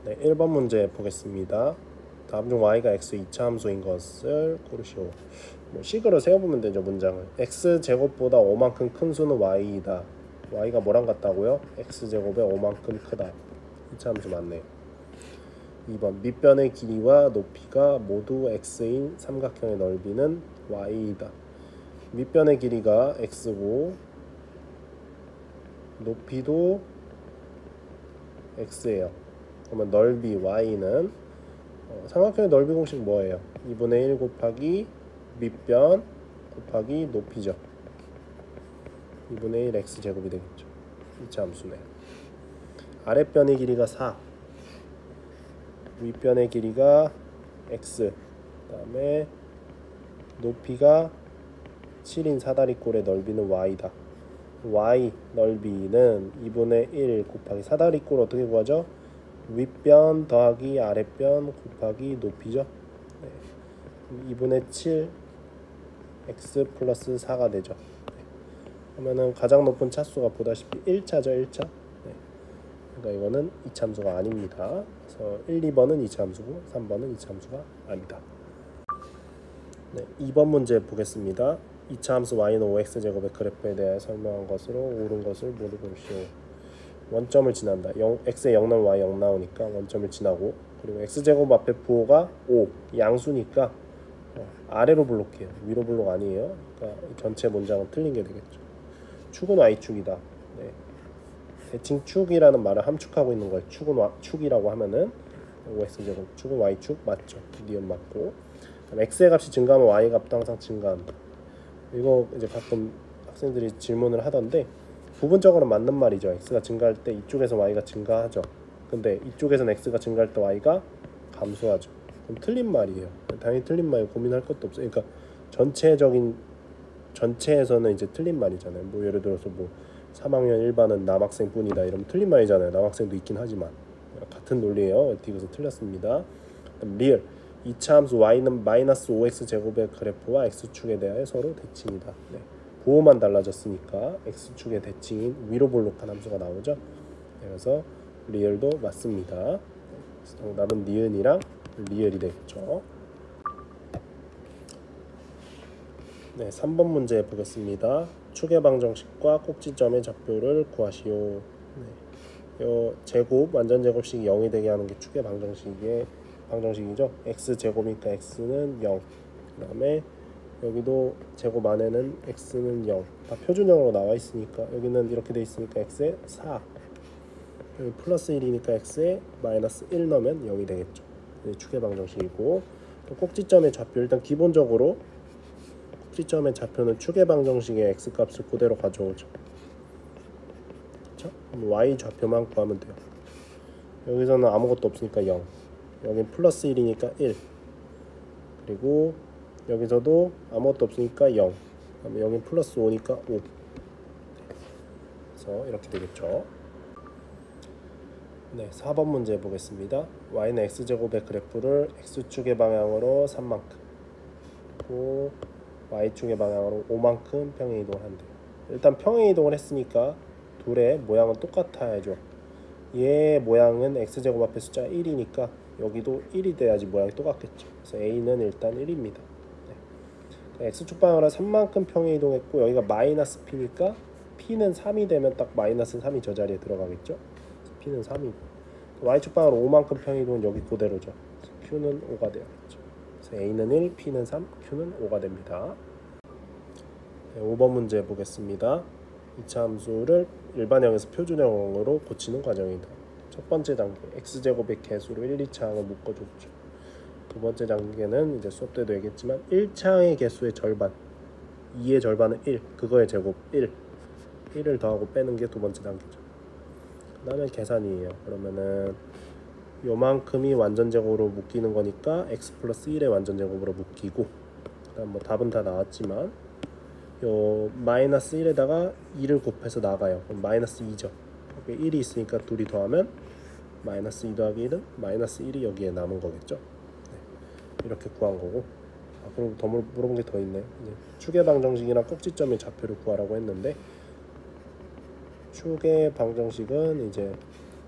네, 1번 문제 보겠습니다. 다음 중 y가 x 2차 함수인 것을 고르시오. 식으로 세워보면 되죠. 문장을. x제곱보다 5만큼 큰 수는 y이다. y가 뭐랑 같다고요? x제곱에 5만큼 크다. 2차 함수 맞네요. 2번 밑변의 길이와 높이가 모두 x인 삼각형의 넓이는 y이다. 밑변의 길이가 x고 높이도 x예요. 그러면 넓이 y는 삼각형의 넓이 공식 뭐예요? 2분의 1 곱하기 밑변 곱하기 높이죠. 2분의 1 x제곱이 되겠죠. 2차 함수네요. 아랫변의 길이가 4, 윗변의 길이가 x, 그 다음에 높이가 7인 사다리꼴의 넓이는 y다. y 넓이는 2분의 1 곱하기 사다리꼴 어떻게 구하죠? 윗변 더하기 아랫변 곱하기 높이죠. 네. 2분의 7 x 플러스 4가 되죠. 네. 그러면은 가장 높은 차수가 보다시피 1차죠. 1차. 네. 그러니까 이거는 2차 함수가 아닙니다. 그래서 1, 2번은 2차 함수고 3번은 2차 함수가 아니다. 네, 2번 문제 보겠습니다. 2차 함수 y는 5x제곱의 그래프에 대해 설명한 것으로 옳은 것을 모두 고르시오. 원점을 지난다. x에 0 나오면 y 0 나오니까 원점을 지나고, 그리고 x제곱 앞에 부호가 5 양수니까 아래로 블록해요. 위로 블록 아니에요. 그러니까 전체 문장은 틀린 게 되겠죠. 축은 y축이다. 네. 대칭 축이라는 말을 함축하고 있는 거예요. 축이라고 하면은 5x제곱, 축은 y축 맞죠. 니은 맞고, x의 값이 증가하면 y 값도 항상 증가한다. 이거 이제 가끔 학생들이 질문을 하던데 부분적으로 맞는 말이죠. x가 증가할 때 이쪽에서 y가 증가하죠. 근데 이쪽에서는 x가 증가할 때 y가 감소하죠. 그럼 틀린 말이에요. 당연히 틀린 말이에요. 고민할 것도 없어요. 그러니까 전체에서는 이제 틀린 말이잖아요. 뭐 예를 들어서 뭐 3학년 1반은 남학생뿐이다 이러면 틀린 말이잖아요. 남학생도 있긴 하지만 같은 논리예요. 이것은 틀렸습니다. 리얼 2차 함수 y는 마이너스 5x제곱의 그래프와 x축에 대하여 서로 대칭이다. 네. 부호만 달라졌으니까 x축의 대칭인 위로 볼록한 함수가 나오죠. 네, 그래서 리얼도 맞습니다. 정답은 니은이랑 리얼이 되겠죠. 네, 3번 문제 보겠습니다. 축의 방정식과 꼭지점의 좌표를 구하시오. 네, 요 제곱 완전제곱식이 0이 되게 하는 게 축의 방정식이죠. x제곱이니까 x는 0, 그 다음에 여기도 제곱 안에는 x는 0, 다 표준형으로 나와 있으니까 여기는 이렇게 돼 있으니까 x에 4, 여기 플러스 1이니까 x에 마이너스 1 넣으면 0이 되겠죠. 축의 방정식이고, 또 꼭지점의 좌표, 일단 기본적으로 꼭지점의 좌표는 축의 방정식의 x값을 그대로 가져오죠. 그렇죠? y 좌표만 구하면 돼요. 여기서는 아무것도 없으니까 0, 여긴 플러스 1이니까 1, 그리고 여기서도 아무것도 없으니까 0, 그다음에 여긴 플러스 5니까 5. 그래서 이렇게 되겠죠. 네, 4번 문제 보겠습니다. y는 x제곱의 그래프를 x축의 방향으로 3만큼, 그리고 y축의 방향으로 5만큼 평행이동을 한대요. 일단 평행이동을 했으니까 둘의 모양은 똑같아야죠. 얘 모양은 x제곱 앞에 숫자 1이니까 여기도 1이 돼야지 모양이 똑같겠죠. 그래서 a는 일단 1입니다. 네. x축 방향으로 3만큼 평행이동했고, 여기가 마이너스 p니까 p는 3이 되면 딱 마이너스 3이 저 자리에 들어가겠죠. p는 3이고, y축 방향으로 5만큼 평행이동은 여기 그대로죠. q는 5가 되어야겠죠. 그래서 a는 1, p는 3, q는 5가 됩니다. 네, 5번 문제 보겠습니다. 2차 함수를 일반형에서 표준형으로 고치는 과정이다. 첫 번째 단계, x제곱의 개수로 1, 2차항을 묶어줬죠. 두 번째 단계는 이제 수업 때도 얘기했지만 1차항의 개수의 절반, 2의 절반은 1, 그거의 제곱 1을 더하고 빼는 게 두 번째 단계죠. 그 다음에 계산이에요. 그러면은 요만큼이 완전제곱으로 묶이는 거니까 x 플러스 1의 완전제곱으로 묶이고, 그 다음 뭐 답은 다 나왔지만 요 마이너스 1에다가 2를 곱해서 나가요. 그럼 마이너스 2죠. 여기 1이 있으니까 둘이 더하면 마이너스 2 더하기 1은 마이너스 1이 여기에 남은 거겠죠. 네. 이렇게 구한 거고, 그리고 더 물어본 게 더 있네요. 축의 방정식이랑 꼭지점의 좌표를 구하라고 했는데, 축의 방정식은 이제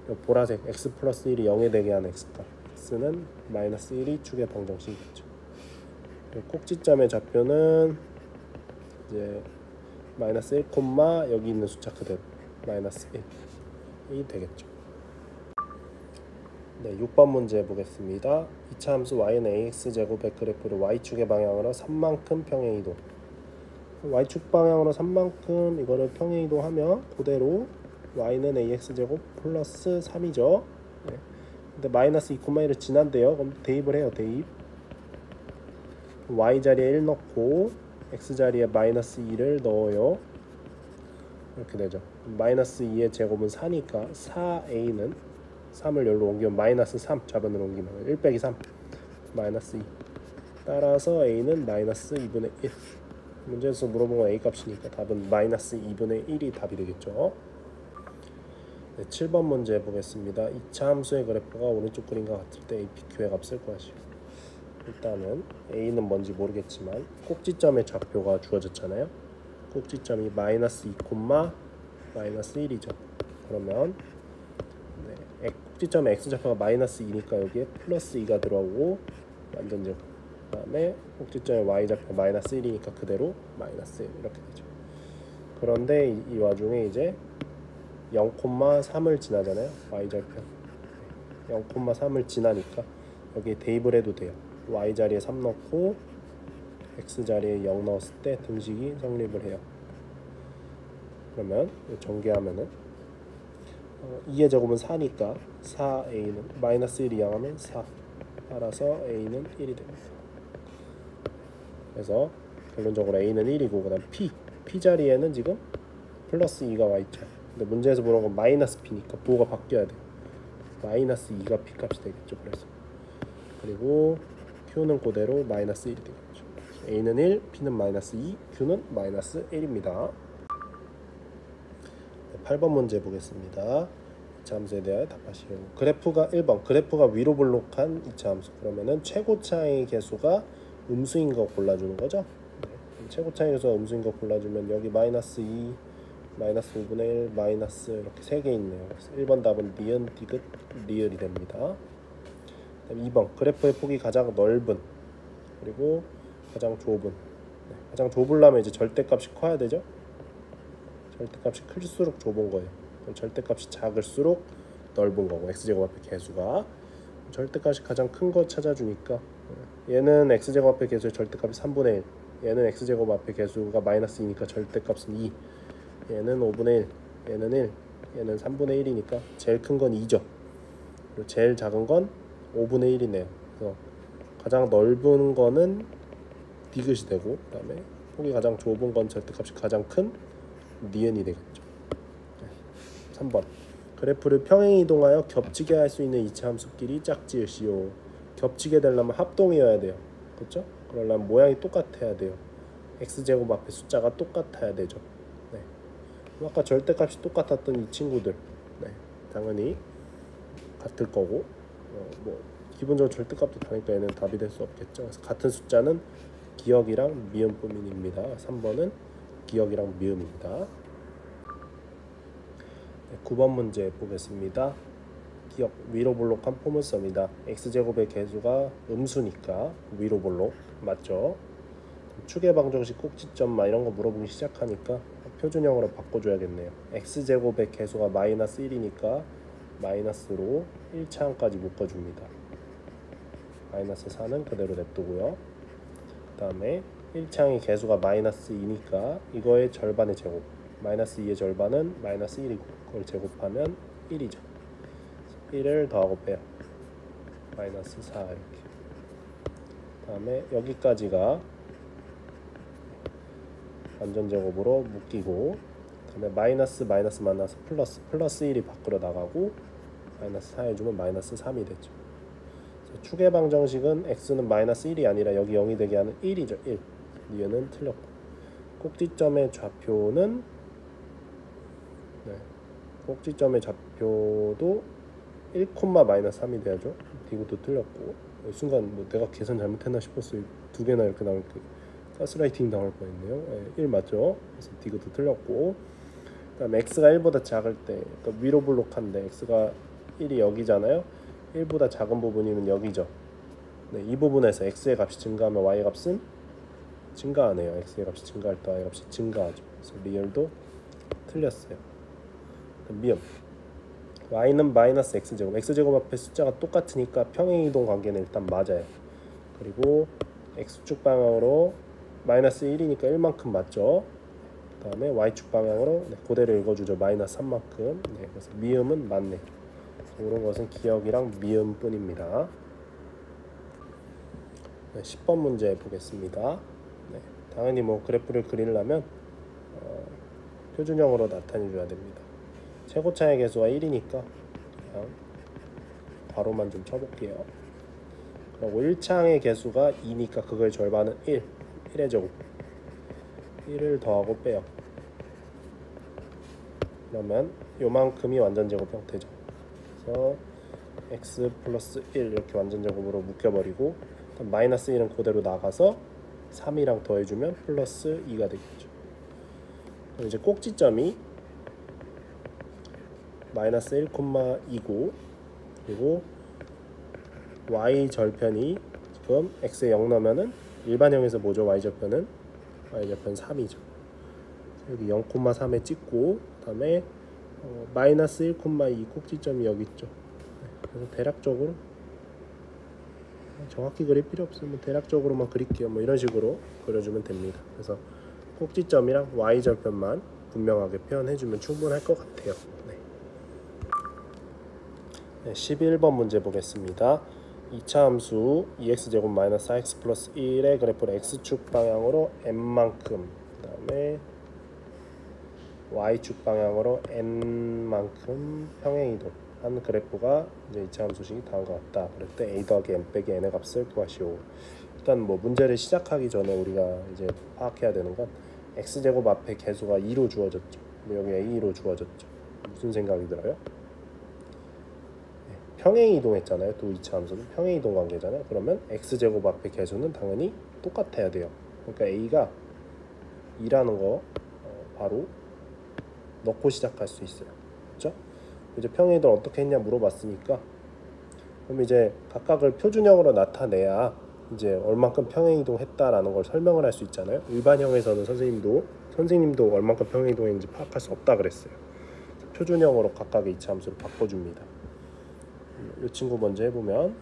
보라색 x 플러스 1이 0에 되게 하는 x값, x는 마이너스 1이 축의 방정식이겠죠. 꼭지점의 좌표는 이제 마이너스 1, 여기 있는 숫자 그대로 마이너스 1이 되겠죠. 네, 6번 문제 보겠습니다. 2차 함수 y는 ax제곱의 그래프를 y축의 방향으로 3만큼 평행 이동. y축 방향으로 3만큼 이거를 평행 이동하면 그대로 y는 ax제곱 플러스 3이죠. 네. 근데 마이너스 2,1을 지난대요. 그럼 대입을 해요. 대입. y 자리에 1 넣고 x 자리에 마이너스 2를 넣어요. 이렇게 되죠. 마이너스 2의 제곱은 4니까 4a는 3을 여기로 옮기면 마이너스 3 좌변으로 옮기면 1 빼기 3 마이너스 2. 따라서 a는 마이너스 2분의 1. 문제에서 물어본 건 a 값이니까 답은 마이너스 2분의 1이 답이 되겠죠. 네, 7번 문제 보겠습니다. 2차 함수의 그래프가 오른쪽 그림과 같을 때 APQ의 값을 구하시오. 일단은 a는 뭔지 모르겠지만 꼭지점의 좌표가 주어졌잖아요. 꼭지점이 마이너스 2, 마이너스 1이죠. 그러면 네, 꼭지점의 x좌표가 마이너스 2니까 여기에 플러스 2가 들어오고 완전제곱. 그 다음에 꼭지점의 y좌표 마이너스 1이니까 그대로 마이너스 1 이렇게 되죠. 그런데 이 와중에 이제 0,3을 지나잖아요. y좌표 0,3을 지나니까 여기에 대입을 해도 돼요. y 자리에 3 넣고 x 자리에 0 넣었을 때 등식이 성립을 해요. 그러면 전개하면은 2의 제곱은 4니까 4a는 마이너스 1 이항하면 4. 따라서 a는 1이 됩니다. 그래서 결론적으로 a는 1이고 그다음 p 자리에는 지금 플러스 2가 와있죠. 근데 문제에서 물어본 건 마이너스 p니까 부호가 바뀌어야 돼요. 마이너스 2가 p 값이 되겠죠. 그리고 q는 그대로 마이너스 1이 되겠죠. a는 1, p는 마이너스 2, q는 마이너스 1입니다. 8번 문제 보겠습니다. 2차 함수에 대하여 답하시오. 그래프가 1번 그래프가 위로 볼록한 2차 함수. 그러면은 최고차의 개수가 음수인 거 골라주는 거죠. 네. 최고차의 개수가 음수인 거 골라주면 여기 마이너스 2, 마이너스 5분의 1, 마이너스 이렇게 3개 있네요. 그래서 1번 답은 니은, 디귿, 리을이 됩니다. 2번 그래프의 폭이 가장 넓은 그리고 가장 좁은. 네. 가장 좁으려면 이제 절대값이 커야 되죠. 절대값이 클수록 좁은 거예요. 절대값이 작을수록 넓은 거고 x제곱 앞에 개수가 절대값이 가장 큰 거 찾아주니까 얘는 x제곱 앞에 개수의 절대값이 3분의 1 얘는 x제곱 앞에 개수가 마이너스 2니까 절대값은 2 얘는 5분의 1 얘는 1 얘는 3분의 1이니까 제일 큰 건 2죠. 그리고 제일 작은 건 5분의 1이네요. 그래서 가장 넓은 거는 디귿이 되고 그 다음에 폭이 가장 좁은 건 절대값이 가장 큰 니은이 되겠죠. 3번 그래프를 평행 이동하여 겹치게 할 수 있는 2차 함수끼리 짝지으시오. 겹치게 되려면 합동이어야 돼요. 그렇죠? 그러려면 모양이 똑같아야 돼요. x제곱 앞에 숫자가 똑같아야 되죠. 네. 아까 절대값이 똑같았던 이 친구들 네. 당연히 같을 거고 뭐 기본적으로 절대값도 다니까 얘는 답이 될 수 없겠죠. 그래서 같은 숫자는 기억이랑 미음뿐입니다. 3번은 기억이랑 미음입니다. 9번 문제 보겠습니다. 기억 위로 볼록한 포물선이다. x제곱의 개수가 음수니까 위로 볼록 맞죠? 축의 방정식 꼭지점 이런 거 물어보기 시작하니까 표준형으로 바꿔줘야겠네요. x제곱의 개수가 마이너스 1이니까 마이너스로 1차항까지 묶어줍니다. 마이너스 4는 그대로 냅두고요. 그 다음에 1차항의 개수가 마이너스 2니까 이거의 절반의 제곱 마이너스 2의 절반은 마이너스 1이고 그걸 제곱하면 1이죠. 1을 더하고 빼요. 마이너스 4 이렇게. 그 다음에 여기까지가 완전 제곱으로 묶이고 그 다음에 마이너스 만나서 플러스 1이 밖으로 나가고 마이너스 4 해주면 마이너스 3이 되죠. 축의 방정식은 x는 마이너스 1이 아니라 여기 0이 되게 하는 1이죠. 1. 얘는 틀렸고 꼭지점의 좌표는 네. 꼭지점의 좌표도 1, 마이너스 3이 돼야죠. 디귿도 틀렸고 순간 뭐 내가 계산 잘못했나 싶었어요. 두 개나 이렇게 나올 그 가스라이팅 당할 뻔했네요. 네, 1 맞죠? 그래서 디귿도 틀렸고 그다음에 x가 1보다 작을 때 그러니까 위로 볼록한데 x가 1이 여기잖아요. 1보다 작은 부분이면 여기죠. 네, 이 부분에서 x의 값이 증가하면 y의 값은 증가하네요. x의 값이 증가할 때 y의 값이 증가하죠. 그래서 리얼도 틀렸어요. 미음 y는 마이너스 x제곱, x제곱 앞에 숫자가 똑같으니까 평행이동 관계는 일단 맞아요. 그리고 x축 방향으로 마이너스 1이니까 1만큼 맞죠. 그 다음에 y축 방향으로 그대로 읽어주죠. 마이너스 3만큼. 네, 그래서 미음은 맞네. 옳은 것은 기억이랑 미음 뿐입니다. 네, 10번 문제 보겠습니다. 네, 당연히 뭐 그래프를 그리려면 표준형으로 나타내 줘야 됩니다. 최고차의 개수가 1이니까 그냥 괄호만 좀 쳐볼게요. 그리고 1창의 개수가 2니까 그걸 절반은 1의 제곱, 1을 더하고 빼요. 그러면 요만큼이 완전 제곱 형태죠. 그래서 x 플러스 1 이렇게 완전 제곱으로 묶여버리고 마이너스 1은 그대로 나가서 3이랑 더해주면 플러스 2가 되겠죠. 그럼 이제 꼭지점이 마이너스 1,2고 그리고 y 절편이 지금 x에 0 넣으면은 일반형에서 뭐죠? y 절편은 3이죠. 여기 0,3에 찍고 그다음에 마이너스 1,2 꼭지점이 여기 있죠. 그래서 대략적으로 정확히 그릴 필요 없으면 대략적으로만 그릴게요. 뭐 이런 식으로 그려주면 됩니다. 그래서 꼭지점이랑 y 절편만 분명하게 표현해주면 충분할 것 같아요. 네, 11번 문제 보겠습니다. 2차 함수 2x제곱 마이너스 4x 플러스 1의 그래프를 x축 방향으로 n만큼 그 다음에 y축 방향으로 n만큼 평행이동 한 그래프가 이제 2차 함수식이 다음과 같다. 그럴 때 a 더하기 n 빼기 n의 값을 구하시오. 일단 뭐 문제를 시작하기 전에 우리가 이제 파악해야 되는 건 x제곱 앞에 개수가 2로 주어졌죠. 여기 a로 주어졌죠. 무슨 생각이 들어요? 평행이동했잖아요. 또 2차 함수는 평행이동 관계잖아요. 그러면 x제곱 앞에 개수는 당연히 똑같아야 돼요. 그러니까 a가 2라는 거 바로 넣고 시작할 수 있어요. 그렇죠? 이제 평행이동을 어떻게 했냐 물어봤으니까 그럼 이제 각각을 표준형으로 나타내야 이제 얼만큼 평행이동했다라는 걸 설명을 할 수 있잖아요. 일반형에서는 선생님도 얼만큼 평행이동했는지 파악할 수 없다 그랬어요. 표준형으로 각각의 2차 함수를 바꿔줍니다. 이 친구 먼저 해보면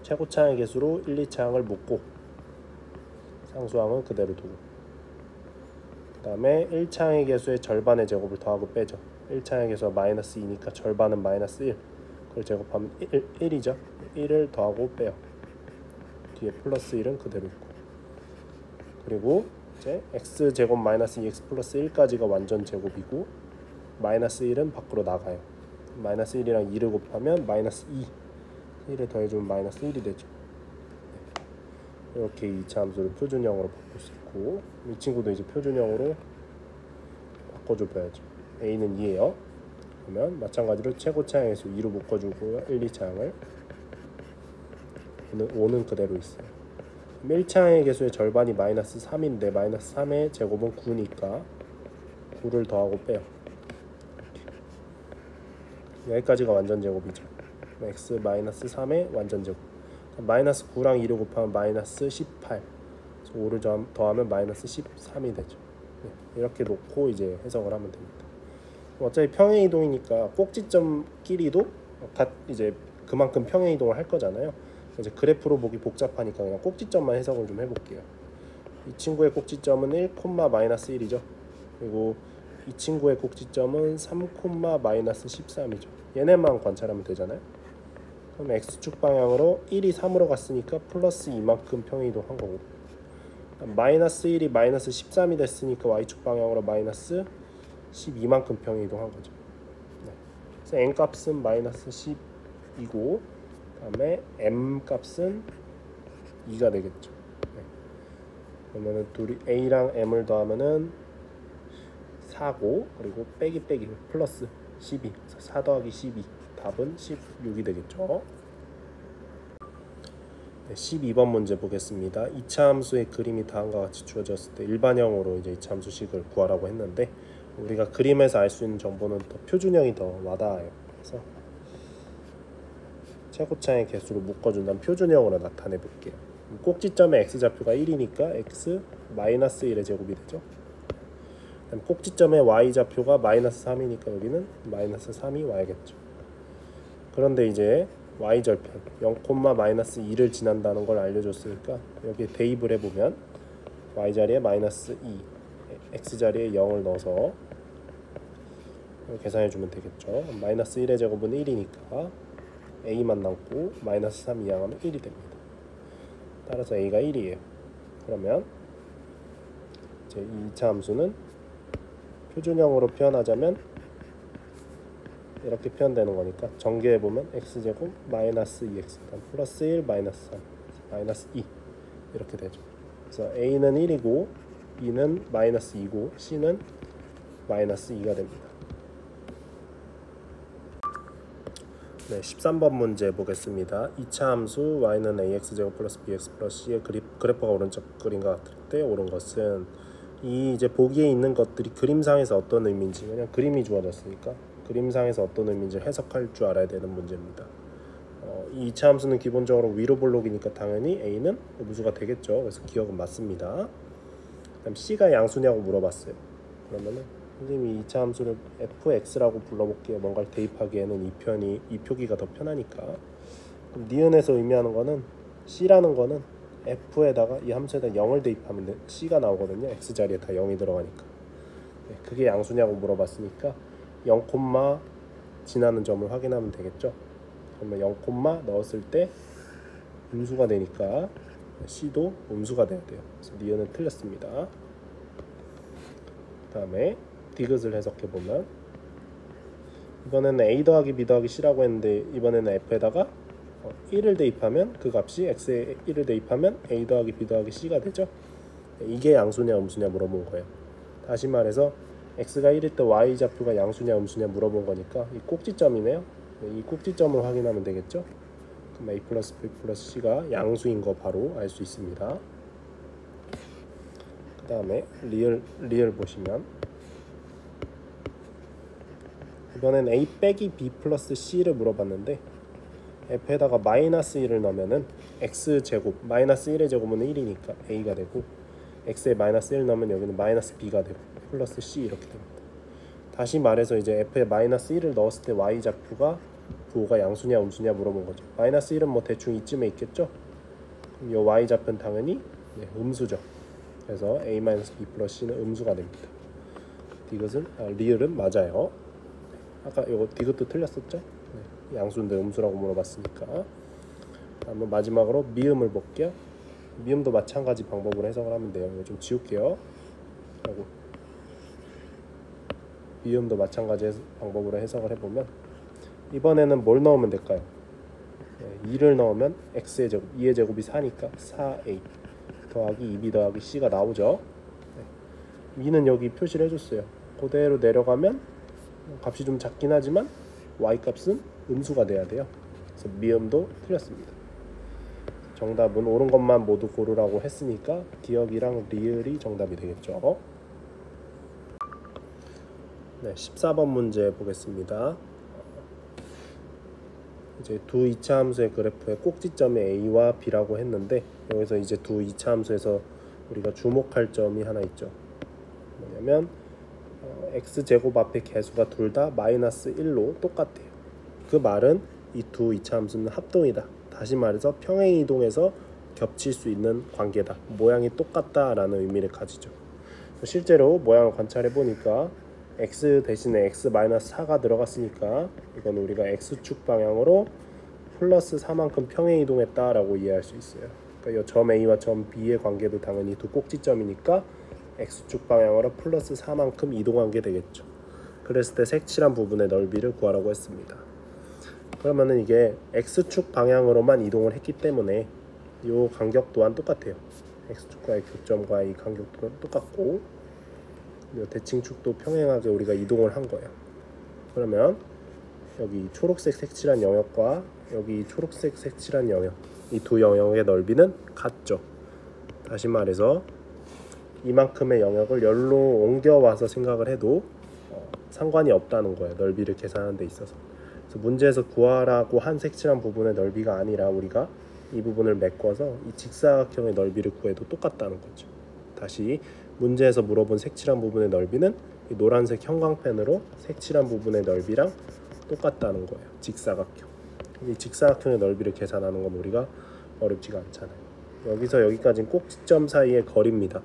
최고차항의 개수로 1, 2차항을 묶고 상수항은 그대로 두고 그 다음에 1차항의 개수의 절반의 제곱을 더하고 빼죠. 1차항의 개수가 마이너스 2니까 절반은 마이너스 1 그걸 제곱하면 1이죠. 1을 더하고 빼요. 뒤에 플러스 1은 그대로 있고 그리고 이제 x제곱 마이너스 2x 플러스 1까지가 완전 제곱이고 마이너스 1은 밖으로 나가요. 마이너스 1이랑 2를 곱하면 마이너스 2 1을 더해주면 마이너스 1이 되죠. 이렇게 2차 함수를 표준형으로 바꿀 수 있고 이 친구도 이제 표준형으로 바꿔줘봐야죠. a는 2예요. 그러면 마찬가지로 최고차항에서 2로 묶어주고요. 1, 2차항을 5는 그대로 있어요. 1차항의 개수의 절반이 마이너스 3인데 마이너스 3의 제곱은 9니까 9를 더하고 빼요. 여기까지가 완전 제곱이죠. x 마이너스 3의 완전 제곱. 마이너스 9랑 2를 곱하면 마이너스 18. 5를 더하면 마이너스 13이 되죠. 네, 이렇게 놓고 이제 해석을 하면 됩니다. 어차피 평행이동이니까 꼭지점끼리도 이제 그만큼 평행이동을 할 거잖아요. 이제 그래프로 보기 복잡하니까 그냥 꼭지점만 해석을 좀 해볼게요. 이 친구의 꼭지점은 1, 마이너스 1이죠. 그리고 이 친구의 꼭지점은 3, 마이너스 13이죠. 얘네만 관찰하면 되잖아요. 그럼 x축 방향으로 1이 3으로 갔으니까 플러스 2만큼 평행이동한 거고 마이너스 1이 마이너스 13이 됐으니까 y축 방향으로 마이너스 12만큼 평행이동한 거죠. 네. 그래서 n 값은 마이너스 10이고 그다음에 m 값은 2가 되겠죠. 네. 그러면은 둘이 a랑 m을 더하면은 4고 그리고 빼기 플러스 12 4 더하기 12 답은 16이 되겠죠. 네, 12번 문제 보겠습니다. 2차 함수의 그림이 다음과 같이 주어졌을 때 일반형으로 이제 2차 함수식을 구하라고 했는데 우리가 그림에서 알 수 있는 정보는 더 표준형이 더 와닿아요. 그래서 최고차의 개수를 묶어준다는 표준형으로 나타내 볼게요. 꼭지점의 x좌표가 1이니까 x 마이너스 1의 제곱이 되죠. 꼭지점의 y좌표가 마이너스 3이니까 여기는 마이너스 3이 와야겠죠. 그런데 이제 y절편 0, 마이너스 2를 지난다는 걸 알려줬으니까 여기에 대입을 해보면 y자리에 마이너스 2, x자리에 0을 넣어서 계산해주면 되겠죠. 마이너스 1의 제곱은 1이니까 a만 남고 마이너스 3 이항하면 1이 됩니다. 따라서 a가 1이에요. 그러면 이제 이 2차 함수는 표준형으로 표현하자면 이렇게 표현되는 거니까 전개해보면 x제곱 마이너스 2x 플러스 1 마이너스 3 마이너스 2 이렇게 되죠. 그래서 a는 1이고 b는 마이너스 2고 c는 마이너스 2가 됩니다. 네, 13번 문제 보겠습니다. 2차 함수 y는 ax제곱 플러스 bx 플러스 c의 그래프가 오른쪽 그림과 같을 때 옳은 것은 이 이제 보기에 있는 것들이 그림상에서 어떤 의미인지 그냥 그림이 주어졌으니까 그림상에서 어떤 의미인지 해석할 줄 알아야 되는 문제입니다. 이 2차 함수는 기본적으로 위로 볼록이니까 당연히 a는 음수가 되겠죠. 그래서 기억은 맞습니다. 그다음 c가 양수냐고 물어봤어요. 그러면은 선생님이 2차 함수를 fx라고 불러볼게요. 뭔가를 대입하기에는 이 표기가 더 편하니까. 그럼 니은에서 의미하는 거는 c라는 거는 f에다가 이 함수에다 0을 대입하면 c가 나오거든요. x자리에 다 0이 들어가니까. 네, 그게 양수냐고 물어봤으니까 0, 지나는 점을 확인하면 되겠죠. 그러면 0, 넣었을 때 음수가 되니까 c도 음수가 돼야 돼요. 그래서 니은은 틀렸습니다. 그 다음에 디귿을 해석해보면 이번에는 a 더하기 b 더하기 c라고 했는데 이번에는 f에다가 1을 대입하면 그 값이 x에 1을 대입하면 a 더하기 b 더하기 c가 되죠. 이게 양수냐 음수냐 물어본 거예요. 다시 말해서 x가 1일 때 y좌표가 양수냐 음수냐 물어본 거니까 이 꼭지점이네요. 이 꼭지점을 확인하면 되겠죠. 그럼 a 플러스 b 플러스 c가 양수인 거 바로 알 수 있습니다. 그 다음에 리얼 보시면 이번엔 a 빼기 b 플러스 c를 물어봤는데 f에다가 마이너스 1을 넣으면은 x제곱 마이너스 1의 제곱은 1이니까 a가 되고 x에 마이너스 1 넣으면 여기는 마이너스 b가 되고 플러스 c 이렇게 됩니다. 다시 말해서 이제 f에 마이너스 1을 넣었을 때 y좌표가 부호가 양수냐 음수냐 물어본 거죠. 마이너스 1은 뭐 대충 이쯤에 있겠죠. 그럼 이 y좌표는 당연히 음수죠. 그래서 a-b 플러스 c는 음수가 됩니다. 리을은 맞아요. 아까 이거 디귿도 틀렸었죠? 네, 양수인데 음수라고 물어봤으니까. 한번 마지막으로 미음을 볼게요. 미음도 마찬가지 방법으로 해석을 하면 돼요. 이거 좀 지울게요. 하고 미음도 마찬가지 방법으로 해석을 해보면 이번에는 뭘 넣으면 될까요? 2를 넣으면 x의 제곱, 2의 제곱이 4니까 4a 더하기 2b 더하기 c가 나오죠. 2는 여기 표시를 해줬어요. 그대로 내려가면 값이 좀 작긴 하지만 y값은 음수가 돼야 돼요. 그래서 미음도 틀렸습니다. 정답은 옳은 것만 모두 고르라고 했으니까 기억이랑 리을이 정답이 되겠죠. 네, 14번 문제 보겠습니다. 이제 두 2차 함수의 그래프의 꼭지점이 a와 b라고 했는데 여기서 이제 두 2차 함수에서 우리가 주목할 점이 하나 있죠. 뭐냐면 x제곱 앞에 개수가 둘 다 마이너스 1로 똑같아요. 그 말은 이 두 2차 함수는 합동이다. 다시 말해서 평행이동에서 겹칠 수 있는 관계다. 모양이 똑같다라는 의미를 가지죠. 실제로 모양을 관찰해 보니까 x 대신에 x-4가 들어갔으니까 이건 우리가 x축 방향으로 플러스 4만큼 평행이동했다라고 이해할 수 있어요. 그러니까 이 점 a와 점 b의 관계도 당연히 두 꼭지점이니까 x축 방향으로 플러스 4만큼 이동한 게 되겠죠. 그랬을 때 색칠한 부분의 넓이를 구하라고 했습니다. 그러면은 이게 x축 방향으로만 이동을 했기 때문에 이 간격 또한 똑같아요. x축과의 교점과 이 간격도 똑같고 이 대칭축도 평행하게 우리가 이동을 한 거예요. 그러면 여기 초록색 색칠한 영역과 여기 초록색 색칠한 영역, 이 두 영역의 넓이는 같죠. 다시 말해서 이만큼의 영역을 열로 옮겨와서 생각을 해도 상관이 없다는 거예요. 넓이를 계산하는 데 있어서. 그래서 문제에서 구하라고 한 색칠한 부분의 넓이가 아니라 우리가 이 부분을 메꿔서 이 직사각형의 넓이를 구해도 똑같다는 거죠. 다시 문제에서 물어본 색칠한 부분의 넓이는 이 노란색 형광펜으로 색칠한 부분의 넓이랑 똑같다는 거예요. 직사각형. 이 직사각형의 넓이를 계산하는 건 우리가 어렵지가 않잖아요. 여기서 여기까지는 꼭지점 사이의 거리입니다.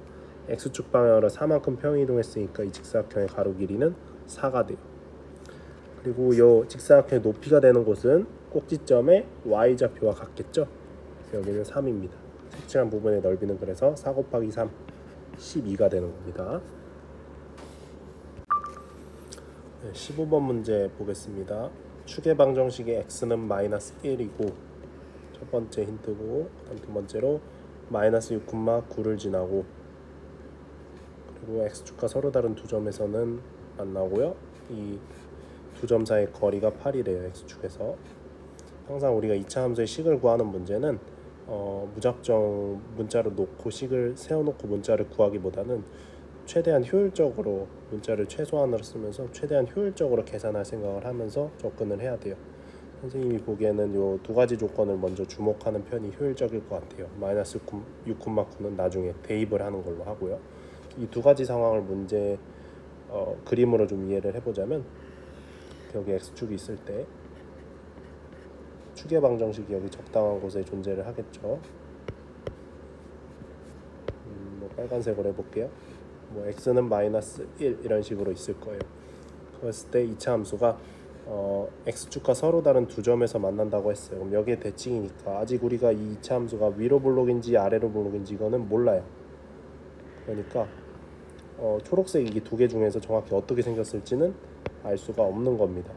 X축 방향으로 4만큼 평이동했으니까 이 직사각형의 가로 길이는 4가 돼요. 그리고 이 직사각형의 높이가 되는 곳은 꼭지점의 Y좌표와 같겠죠. 그래서 여기는 3입니다. 색칠한 부분의 넓이는 그래서 4 곱하기 3, 12가 되는 겁니다. 15번 문제 보겠습니다. 축의 방정식의 x는 마이너스 1이고 첫 번째 힌트고, 그다음 두 번째로 마이너스 6,9를 지나고, 그리고 x축과 서로 다른 두 점에서는 만나고요. 이 두 점 사이의 거리가 8이래요. x축에서. 항상 우리가 2차 함수의 식을 구하는 문제는 무작정 문자를 놓고 식을 세워놓고 문자를 구하기보다는 최대한 효율적으로 문자를 최소한으로 쓰면서 최대한 효율적으로 계산할 생각을 하면서 접근을 해야 돼요. 선생님이 보기에는 이 두 가지 조건을 먼저 주목하는 편이 효율적일 것 같아요. 마이너스 6,9는 나중에 대입을 하는 걸로 하고요. 이 두 가지 상황을 문제 그림으로 좀 이해를 해보자면, 여기 x축이 있을 때 축의 방정식이 여기 적당한 곳에 존재를 하겠죠. 빨간색으로 해볼게요. x는 마이너스 1 이런 식으로 있을 거예요. 그랬을 때 2차 함수가 x축과 서로 다른 두 점에서 만난다고 했어요. 그럼 여기에 대칭이니까 아직 우리가 이 2차 함수가 위로 볼록인지 아래로 볼록인지 이거는 몰라요. 그러니까 초록색 이 두 개 중에서 정확히 어떻게 생겼을지는 알 수가 없는 겁니다.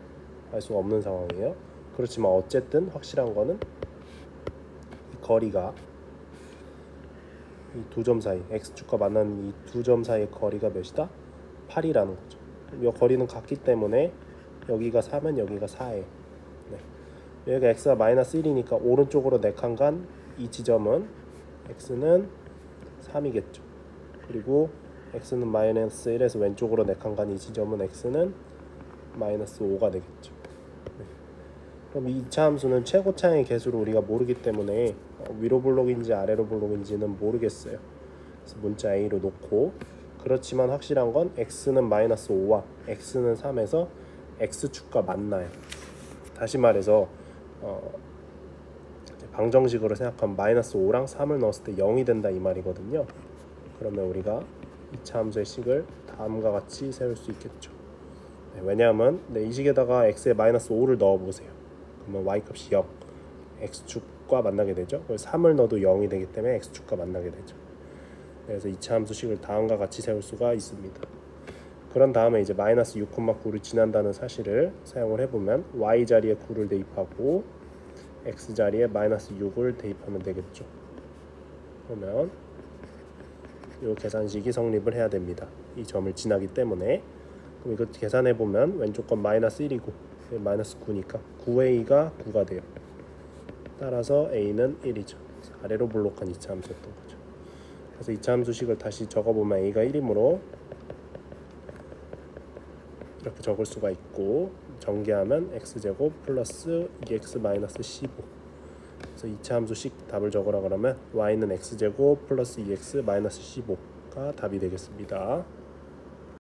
알 수가 없는 상황이에요. 그렇지만 어쨌든 확실한 거는 이 거리가 이 두 점 사이, x축과 만나는 이 두 점 사이의 거리가 몇이다? 8이라는 거죠. 이 거리는 같기 때문에 여기가 4면 여기가 4예요. 네. 여기가 x가 마이너스 1이니까 오른쪽으로 4칸 간 이 지점은 x는 3이겠죠. 그리고 x는 마이너스 1에서 왼쪽으로 4칸 간 이 지점은 x는 마이너스 5가 되겠죠. 네. 그럼 이 2차 함수는 최고차의 개수를 우리가 모르기 때문에 위로 볼록인지 아래로 볼록인지는 모르겠어요. 그래서 문자 A로 놓고, 그렇지만 확실한 건 x는 마이너스 5와 x는 3에서 x축과 만나요. 다시 말해서 방정식으로 생각하면 마이너스 5랑 3을 넣었을 때 0이 된다 이 말이거든요. 그러면 우리가 2차 함수의 식을 다음과 같이 세울 수 있겠죠. 네, 왜냐하면 이 식에다가 x에 마이너스 5를 넣어보세요. 그러면 y값이 0, x축과 만나게 되죠. 3을 넣어도 0이 되기 때문에 x축과 만나게 되죠. 그래서 2차 함수식을 다음과 같이 세울 수가 있습니다. 그런 다음에 이제 마이너스 6,9를 지난다는 사실을 사용을 해보면 y 자리에 9를 대입하고 x 자리에 마이너스 6을 대입하면 되겠죠. 그러면 이 계산식이 성립을 해야 됩니다. 이 점을 지나기 때문에. 그럼 이거 계산해보면 왼쪽 건 마이너스 1이고 마이너스 9니까 9a가 9가 돼요. 따라서 a는 1이죠. 아래로 볼록한 2차 함수였던 거죠. 그래서 2차 함수식을 다시 적어보면 a가 1이므로 이렇게 적을 수가 있고, 전개하면 x제곱 플러스 2x 마이너스 15. 그래서 2차 함수식 답을 적으라 그러면 y는 x제곱 플러스 2x 마이너스 15가 답이 되겠습니다.